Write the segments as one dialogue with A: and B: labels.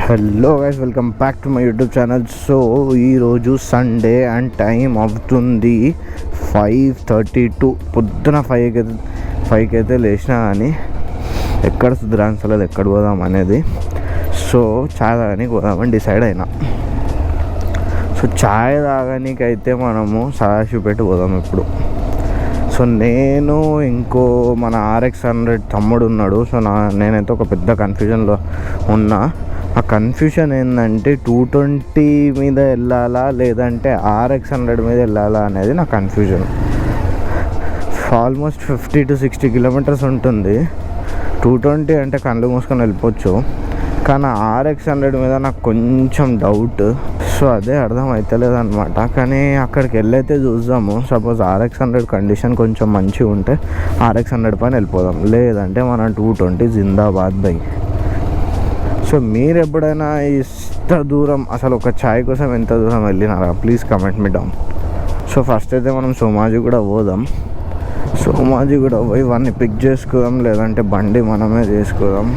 A: Hello guys, welcome back to my YouTube channel. So ఈరోజు Sunday and time అవుతుంది 5:32. పొద్దున 5కి అయితే లేచినా కానీ ఎక్కడ సుధరాన్సలేదు ఎక్కడ పోదాం అనేది. సో చాయ్ తాగడానికి పోదామని డిసైడ్ అయినా. సో చాయ్ తాగడానికైతే మనము సదాశివపేట పోదాం ఇప్పుడు. సో నేను ఇంకో మన RX100 తమ్ముడు ఉన్నాడు. సో నేనైతే ఒక పెద్ద కన్ఫ్యూజన్లో ఉన్నా. ఆ కన్ఫ్యూషన్ ఏంటంటే 220 మీద వెళ్ళాలా లేదంటే RX100 మీద వెళ్ళాలా అనేది నా కన్ఫ్యూజన్. ఆల్మోస్ట్ 50 to 60 కిలోమీటర్స్ ఉంటుంది. 220 అంటే కళ్ళు మూసుకొని వెళ్ళిపోవచ్చు, కానీ RX100 మీద నాకు కొంచెం డౌట్. సో అదే అర్థం అవుతలేదు అనమాట. కానీ అక్కడికి వెళ్ళైతే చూద్దాము. సపోజ్ RX100 కండిషన్ కొంచెం మంచిగా ఉంటే RX100 పైన వెళ్ళిపోదాం, లేదంటే మనం 220 జిందాబాద్ బై. సో మీరు ఎప్పుడైనా ఇంత దూరం అసలు ఒక ఛాయ్ కోసం ఎంత దూరం వెళ్ళినారా? ప్లీజ్ కమెంట్ మీ డౌన్. సో ఫస్ట్ అయితే మనం సోమాజీ కూడా పోదాం. సోమాజీ కూడా పోయి వాడిని పిక్ చేసుకుందాం, లేదంటే బండి మనమే చేసుకుందాం.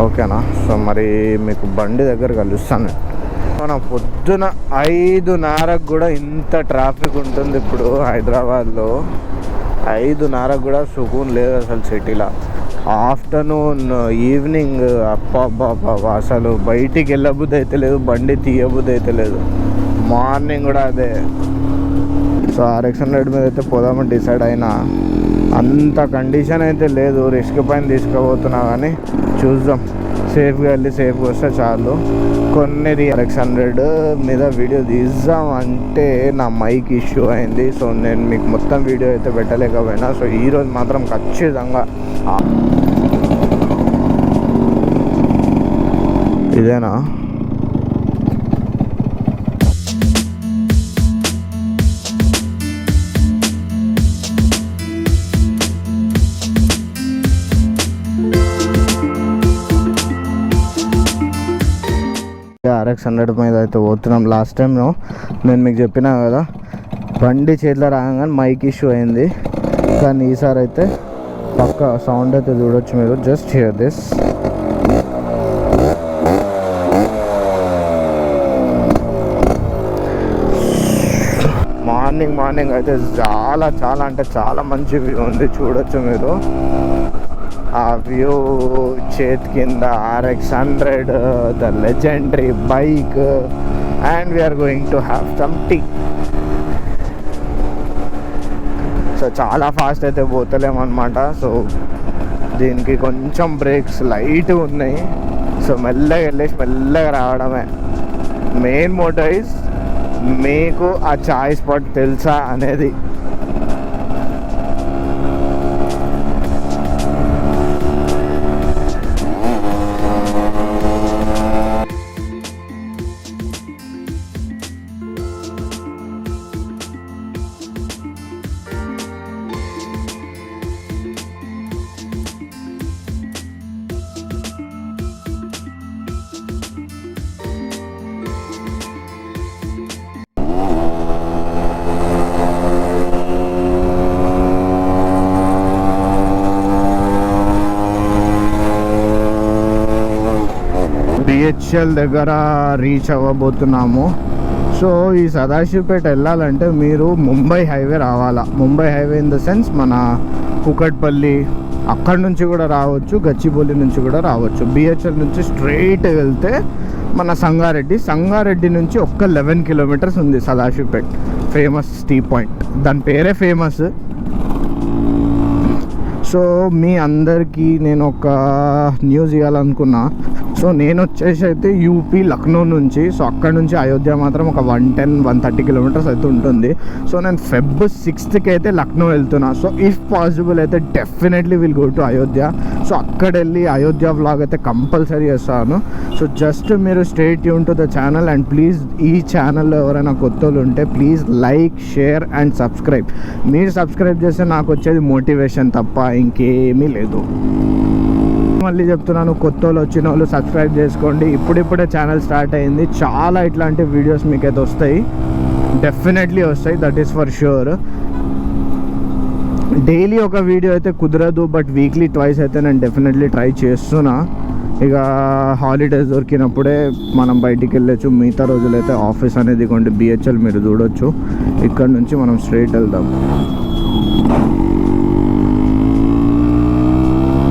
A: ఓకేనా? సో మరి మీకు బండి దగ్గర కలుస్తాను. మనం పొద్దున 5:30 కూడా ఇంత ట్రాఫిక్ ఉంటుంది ఇప్పుడు హైదరాబాద్లో. 5:30 కూడా సుకూన్ లేదు అసలు సిటీలో. ఆఫ్టర్నూన్, ఈవినింగ్ అసలు బయటికి వెళ్ళబుద్ధి అయితే లేదు, బండి తీయబుద్ధి అయితే లేదు. మార్నింగ్ కూడా అదే. సో RX100 మీద అయితే పోదామని డిసైడ్ అయినా. అంత కండిషన్ అయితే లేదు, రిస్క్ పైన తీసుకుపోతున్నా, కానీ చూద్దాం. సేఫ్గా వెళ్ళి సేఫ్గా వస్తే చాలు. కొన్ని RX100 మీద వీడియో తీద్దాం అంటే నా మైక్ ఇష్యూ అయింది. సో నేను మీకు మొత్తం వీడియో అయితే పెట్టలేకపోయినా. సో ఈరోజు మాత్రం ఖచ్చితంగా ఇదేనా RX100 మీద అయితే పోతున్నాం. లాస్ట్ టైం నేను మీకు చెప్పినా కదా, బండి చేతిలో రాగానే మైక్ ఇష్యూ అయింది. కానీ ఈసారి అయితే పక్క సౌండ్ అయితే చూడొచ్చు మీరు. Just hear this. మార్నింగ్ అయితే చాలా అంటే చాలా మంచి వ్యూ ఉంది, చూడొచ్చు మీరు. ఆ వ్యూ చేతి కింద RX100, the legendary bike, and we are going to have some tea. So చాలా ఫాస్ట్ అయితే పోతలేమన్నమాట. సో దీనికి కొంచెం బ్రేక్స్ లైట్ ఉన్నాయి. సో మెల్లగా వెళ్ళేసి మెల్లగా రావడమే. మెయిన్ మోటో ఇస్ మీకు ఆ చాయ్ స్పాట్ తెలుసా అనేది. BHL దగ్గర రీచ్ అవ్వబోతున్నాము. సో ఈ సదాశివపేట వెళ్ళాలంటే మీరు ముంబై హైవే రావాలా. Mumbai highway in the sense మన కుకట్పల్లి అక్కడి నుంచి కూడా రావచ్చు, గచ్చిబౌలి నుంచి కూడా రావచ్చు. BHL నుంచి స్ట్రైట్ వెళ్తే మన సంగారెడ్డి నుంచి ఒక్క 11 కిలోమీటర్స్ ఉంది సదాశివపేట. ఫేమస్ టీ పాయింట్, దాని పేరే ఫేమస్. సో మీ అందరికీ నేను ఒక న్యూస్ ఇవ్వాలనుకున్నా. సో నేను వచ్చేసి అయితే యూపీ లక్నో నుంచి. సో అక్కడ నుంచి అయోధ్య మాత్రం ఒక 110-130 కిలోమీటర్స్ అయితే ఉంటుంది. సో నేను Feb 6th అయితే లక్నో వెళ్తున్నా. సో ఇఫ్ పాసిబుల్ అయితే definitely will go to Ayodhya. So అక్కడ వెళ్ళి అయోధ్య వ్లాగ్ అయితే కంపల్సరీ చేస్తాను. సో జస్ట్ మీరు stay tune to the channel. And please ఈ ఛానల్లో ఎవరైనా కొత్త వాళ్ళు ఉంటే please like, share and subscribe. మీరు సబ్స్క్రైబ్ చేస్తే నాకు వచ్చేది మోటివేషన్ తప్ప ఇంకేమీ లేదు. మళ్ళీ చెప్తున్నాను, కొత్త వాళ్ళు వచ్చిన వాళ్ళు సబ్స్క్రైబ్ చేసుకోండి. ఇప్పుడిప్పుడే ఛానల్ స్టార్ట్ అయింది. చాలా ఇట్లాంటి వీడియోస్ మీకైతే వస్తాయి, డెఫినెట్లీ వస్తాయి, that is for sure. Daily ఒక వీడియో అయితే కుదరదు, బట్ వీక్లీ ట్వైస్ అయితే నేను డెఫినెట్లీ ట్రై చేస్తున్నా. ఇక హాలిడేస్ దొరికినప్పుడే మనం బయటికి వెళ్ళచ్చు. మిగతా రోజులైతే ఆఫీస్ అనేది కొంటే బిహెచ్ఎల్ మీరు చూడొచ్చు. ఇక్కడ నుంచి మనం స్ట్రైట్ వెళ్దాం.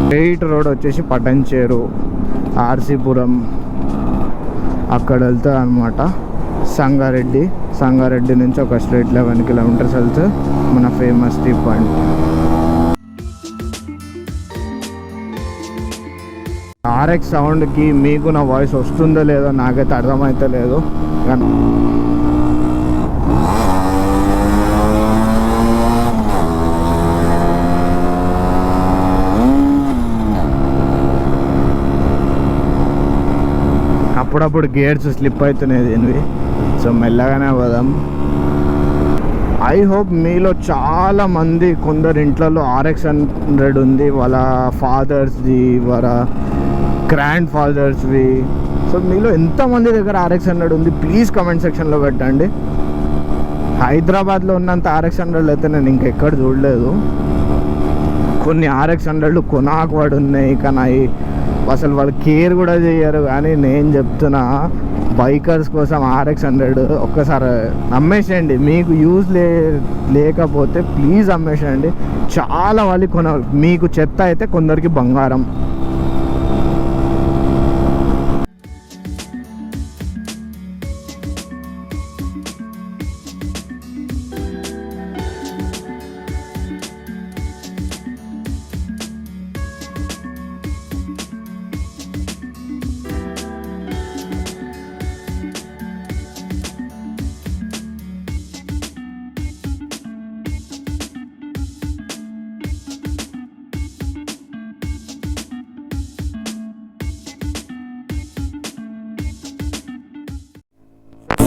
A: స్ట్రైట్ రోడ్ వచ్చేసి పటంచేరు, ఆర్సీపురం అక్కడ వెళ్తుంది అనమాట. సంగారెడ్డి నుంచి ఒక స్ట్రైట్ 11 కిలోమీటర్స్ వెళ్తే మన ఫేమస్ టీ పాయింట్. ఆర్ఎక్స్ సౌండ్కి మీకు నా వాయిస్ వస్తుందో లేదో నాకైతే అర్థమైతే లేదు. కానీ అప్పుడప్పుడు గేర్స్ స్లిప్ అవుతున్నాయి దీనివి. సో మెల్లగానే పోదాం. ఐ హోప్ మీలో చాలామంది కొందరు ఇంట్లో ఆర్ఎక్స్ 100 ఉంది, వాళ్ళ ఫాదర్స్ది, వాళ్ళ గ్రాండ్ ఫాదర్స్వి. సో మీలో ఎంతమంది దగ్గర ఆర్ఎక్స్ 100 ఉంది ప్లీజ్ కమెంట్ సెక్షన్లో పెట్టండి. హైదరాబాద్లో ఉన్నంత ఆర్ఎక్స్ 100 అయితే నేను ఇంకెక్కడ చూడలేదు. కొన్ని ఆర్ఎక్స్ 100 కొనాకు ఉన్నాయి, కానీ అసలు వాళ్ళు కేర్ కూడా చేయరు. కానీ నేను చెప్తున్నా, బైకర్స్ కోసం ఆర్ఎక్స్ 100 ఒక్కసారి అమ్మేసేయండి. మీకు యూజ్ లేకపోతే ప్లీజ్ అమ్మేసేయండి. చాలా వాళ్ళు మీకు చెత్త అయితే కొందరికి బంగారం.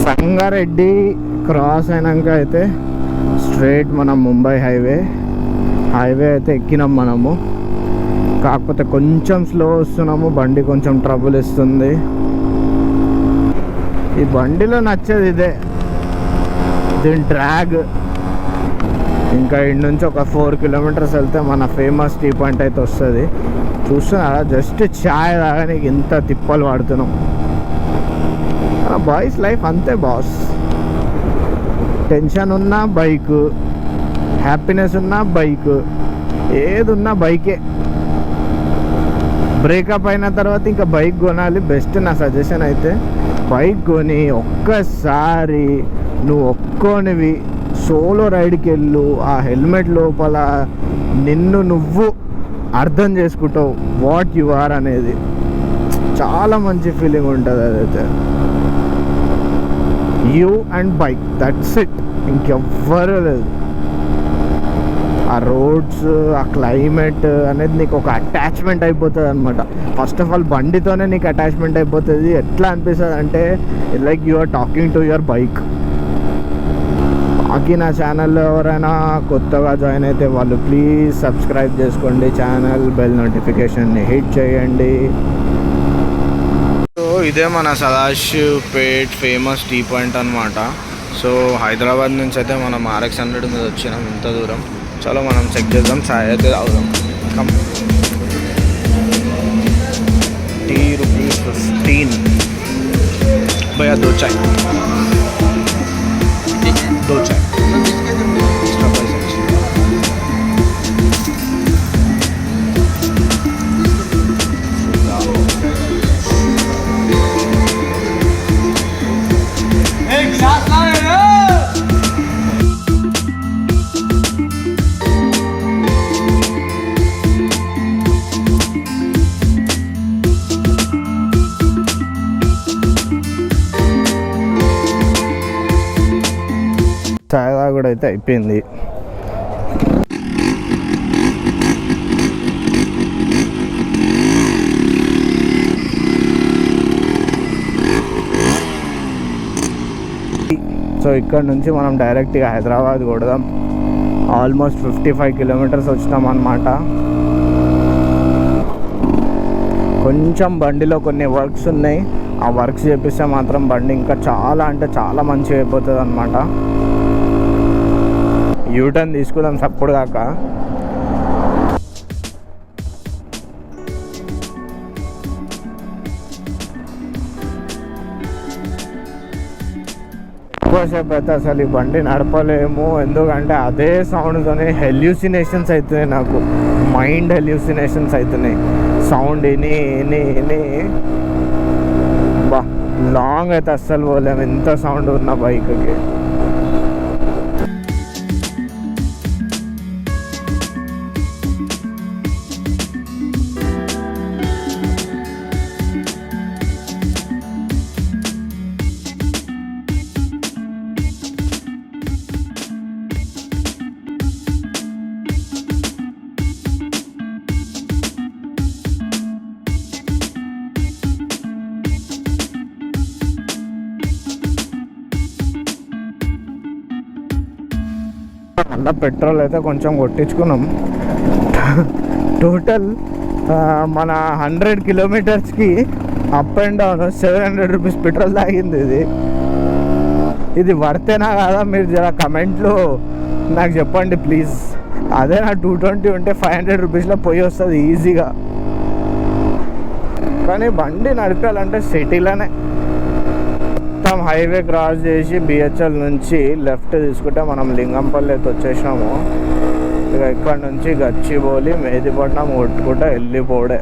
A: సంగారెడ్డి క్రాస్ అయినాక అయితే స్ట్రైట్ మనం ముంబై హైవే అయితే ఎక్కినాం మనము. కాకపోతే కొంచెం స్లో వస్తున్నాము, బండి కొంచెం ట్రబుల్ ఇస్తుంది. ఈ బండిలో నచ్చేది ఇదే, దీని డ్రాగ్. ఇంకా ఇటు నుంచి ఒక 4 కిలోమీటర్స్ వెళ్తే మన ఫేమస్ టీ పాయింట్ అయితే వస్తుంది. చూస్తున్నారా, జస్ట్ ఛాయ్ తాగడానికి ఎంత తిప్పలు పడుతున్నాం. బాయ్స్ లైఫ్ అంతే బాస్. టెన్షన్ ఉన్నా బైక్, హ్యాపీనెస్ ఉన్నా బైక్, ఏది ఉన్నా బైకే. బ్రేకప్ అయిన తర్వాత ఇంకా బైక్ కొనాలి. బెస్ట్ నా సజెషన్ అయితే బైక్ కొని ఒక్కసారి నువ్వు ఒక్కోనివి సోలో రైడ్కి వెళ్ళు. ఆ హెల్మెట్ లోపల నిన్ను నువ్వు అర్థం చేసుకుంటావు, వాట్ యు ఆర్ అనేది. చాలా మంచి ఫీలింగ్ ఉంటుంది అదైతే. You and bike, that's it, ఇంకెవ్వరూ లేదు. ఆ రోడ్స్, ఆ క్లైమేట్ అనేది నీకు ఒక అటాచ్మెంట్ అయిపోతుంది అనమాట. ఫస్ట్ ఆఫ్ ఆల్ బండితోనే నీకు అటాచ్మెంట్ అయిపోతుంది. ఎట్లా అనిపిస్తుంది అంటే like you are talking to your bike. బాకీ నా ఛానల్లో ఎవరైనా కొత్తగా జాయిన్ అయితే వాళ్ళు ప్లీజ్ సబ్స్క్రైబ్ చేసుకోండి ఛానల్, బెల్ నోటిఫికేషన్ని హిట్ చేయండి. సో ఇదే మన సదాశివ్పేట్ ఫేమస్ టీ పాయింట్ అనమాట. సో హైదరాబాద్ నుంచి అయితే మనం ఆర్ఎక్స్ 100 మీద వచ్చినాం ఇంత దూరం. చలో మనం చెక్ చేద్దాం, చాయ్ అయితే తాగుదాం. కమ్. టీ ₹15 భయ్యా, దో చాయ్. दो चाय एक्स्ट्रा पैसे. एक ग्लास लाए रे. చాయ్ కూడా అయితే అయిపోయింది. సో ఇక్కడ నుంచి మనం డైరెక్ట్గా హైదరాబాద్ కొడదాం. ఆల్మోస్ట్ 55 కిలోమీటర్స్ వచ్చినాం అన్నమాట. కొంచెం బండిలో కొన్ని వర్క్స్ ఉన్నాయి, ఆ వర్క్స్ చేపిస్తే మాత్రం బండి ఇంకా చాలా అంటే చాలా మంచిగా అయిపోతుంది అన్నమాట. యూటర్న్ తీసుకుందాం సప్పుడు కాక. ఎక్కువసేపు అయితే అసలు ఈ బండి నడపలేము. ఎందుకంటే అదే సౌండ్తోనే హెల్యూసినేషన్స్ అవుతున్నాయి నాకు, మైండ్ హెల్యూసినేషన్స్ అవుతున్నాయి సౌండ్ విని విని విని. బా లాంగ్ అయితే అస్సలు పోలేము ఎంత సౌండ్ ఉన్న బైక్కి. అలా పెట్రోల్ అయితే కొంచెం కొట్టించుకున్నాం. టోటల్ మన 100 కిలోమీటర్స్కి up and down 700 rupees petrol తాగింది. ఇది వర్తేనా కాదా మీరు జర కమెంట్లో నాకు చెప్పండి ప్లీజ్. అదే నా 220 ఉంటే 500 రూపీస్లో పోయి వస్తుంది ఈజీగా. కానీ బండి నడిపాలంటే సిటీలోనే మొత్తం హైవే క్రాస్ చేసి బిహెచ్ఎల్ నుంచి లెఫ్ట్ తీసుకుంటే మనం లింగంపల్లి అయితే వచ్చేసినాము. ఇక ఇక్కడ నుంచి గచ్చిబౌలి మేదిపట్నం కొట్టుకుంటా వెళ్ళిపోడే.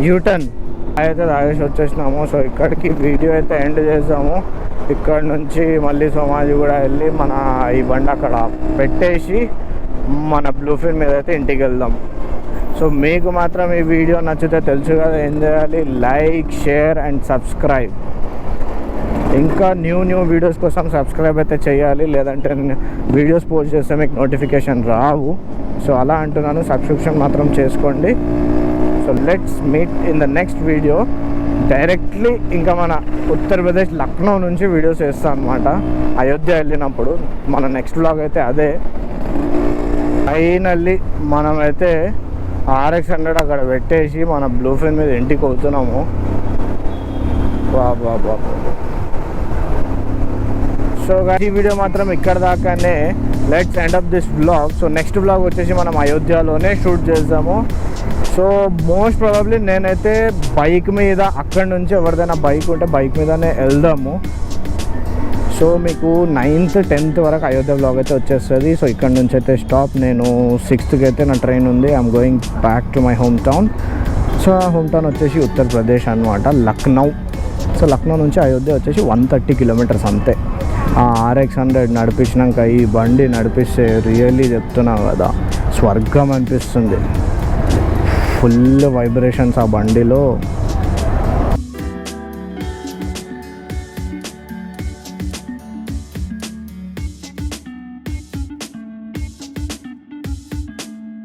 A: యూటర్న్ అయితే తాగేసి వచ్చేసినాము. సో ఇక్కడికి వీడియో అయితే ఎండ్ చేసాము. ఇక్కడ నుంచి మళ్ళీ సోమాజి కూడా వెళ్ళి మన ఈ బండి అక్కడ పెట్టేసి మన బ్లూఫిన్ మీద అయితే ఇంటికి వెళ్దాం. సో మీకు మాత్రం ఈ వీడియో నచ్చితే తెలుసు కదా ఏం చేయాలి, లైక్ షేర్ అండ్ సబ్స్క్రైబ్. ఇంకా న్యూ వీడియోస్ కోసం సబ్స్క్రైబ్ అయితే చేయాలి, లేదంటే వీడియోస్ పోస్ట్ చేస్తే మీకు నోటిఫికేషన్ రావు. సో అలా అంటున్నాను, సబ్స్క్రిప్షన్ మాత్రం చేసుకోండి. So let's meet in the next video. Directly ఇంకా మన ఉత్తరప్రదేశ్ లక్నో నుంచి వీడియోస్ వేస్తాను అనమాట. అయోధ్య వెళ్ళినప్పుడు మన నెక్స్ట్ వ్లాగ్ అయితే అదే. ఫైనల్లీ మనమైతే RX 100 అక్కడ పెట్టేసి మన బ్లూఫిన్ మీద ఇంటికి అవుతున్నాము. బాబా. సో ఈ వీడియో మాత్రం ఇక్కడ దాకానే. Let's end up this vlog. So next vlog వచ్చేసి మనం అయోధ్యలోనే షూట్ చేద్దాము. సో మోస్ట్ ప్రాబబ్లీ నేనైతే బైక్ మీద అక్కడి నుంచి ఎవరిదైనా బైక్ ఉంటే బైక్ మీదనే వెళ్దాము. సో మీకు 9th 10th వరకు అయోధ్య బ్లాగ్ అయితే వచ్చేస్తుంది. సో ఇక్కడ నుంచి అయితే స్టాప్. నేను 6th అయితే నా ట్రైన్ ఉంది. I'm going back to my home town. So ఆ హోమ్ టౌన్ వచ్చేసి ఉత్తరప్రదేశ్ అనమాట, లక్నో. సో లక్నో నుంచి అయోధ్య వచ్చేసి 130 కిలోమీటర్స్ అంతే. RX 100 నడిపించినాక ఈ బండి నడిపిస్తే రియల్లీ చెప్తున్నాం కదా, స్వర్గం అనిపిస్తుంది. ఫుల్ వైబ్రేషన్స్ ఆ బండిలో.